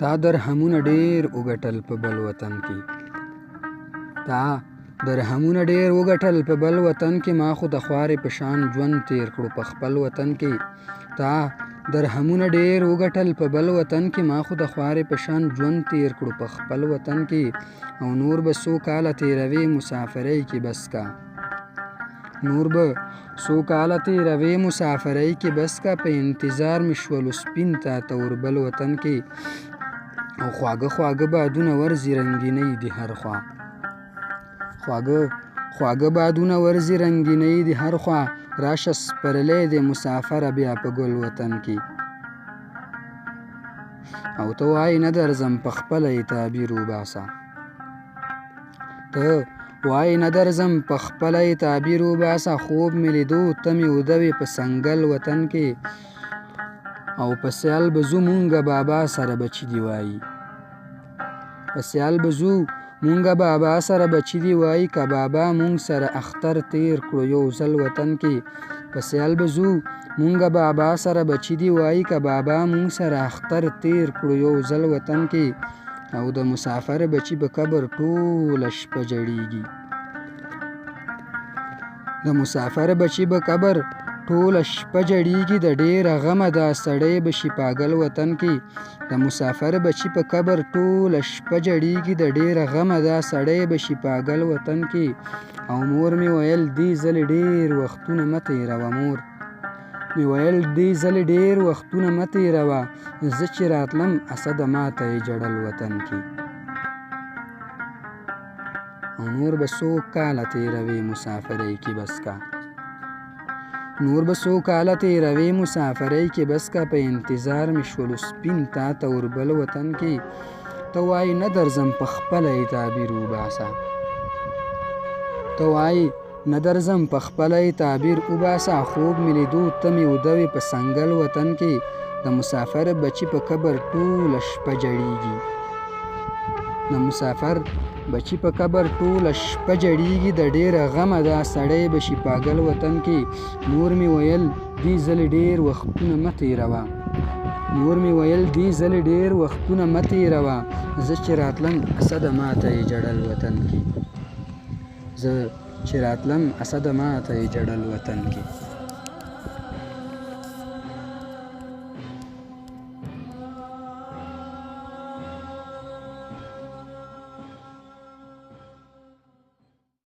تا درهمونه ډېر وګټل په بل وطن کې، تا درهمونه ډېر وګټل په بل وطن کې، ما خو د خوارې په شان ژوند تیر کړو په خپل وطن کې. تا درهمونه ډېر وګټل په بل وطن کې، ما خو د خوارې په شان ژوند تیر کړو په خپل وطن کې. او نور به څو کاله تېروې مسافرۍ کې بس کا، نور به څو کاله تېروې مسافرۍ کې بس کا. په انتظار مې شولو سپین تا ته وربل وطن کې، او خواږه خواږه بادونه ورځي رنګینۍ دي هر خوا، خواږه بادونه ورځي رنګینۍ دي هر خوا. راشه سپرلی دی مسافره بیا په ګل وطن کې، او ته وایې نه درځم په خپله یې تعبیر وباسه، ته وایې نه درځم په خپله یې تعبیر وباسه. خوب مې لیدو ته مې وده وې په سنګل وطن کې، او په سیال به ځو مونږه بابا سره بچي دي وایي، په سیال به ځو مونږه بابا سره بچي دي وایي. که بابا مونږ سره اختر تیر کړو یو ځل وطن کې، په سیال به ځو مونږه بابا سره بچي دي وایي. که بابا مونږ سره اختر تیر کړو یو ځل وطن کې، او د مسافر بچي په قبر ټوله شپه جړېږي، د مسافر بچي په قبر ټوله شپه جړېږي. د ډېره غمه دا سړی به شي پاګل وطن کې، د مسافر بچي په قبر ټوله شپه جړېږي. د ډېره غمه دا سړی به شي پاګل وطن کې. او مور مې ویل دې ځلې ډېر وختونه مه تېروه، مور مې ویل دې ځلې ډېر وختونه مه تېروه، زه چې راتلم اسده ماته یې جړل وطن کې. او نور به څو کاله تېروې مسافرۍ کې بس کا، نور به څو کاله تېروې مسافرۍ کې بس کا. په انتظار مې شولو سپین تا ته وربل وطن کې، ته وایې نه درځم په خپله یې تعبیر وباسه، ته وایې نه درځم په خپله یې تعبیر وباسه. خوب مې لیدو ته مې وده وې په سنګل وطن کې، د مسافر بچي په قبر ټوله شپه جړېږي، د مسافر بچي په قبر ټوله شپه جړېږي. د ډېره غمه دا سړی به شي پاګل وطن کې. مور مې ویل دې ځلې ډېر وختونه مه تېروه، مور مې ویل دې ځلې ډېر وختونه مه تېروه، زه چې راتلم اسده ماته یې جړل وطن کې، زه چې راتلم اسده ماته یې جړل وطن کې.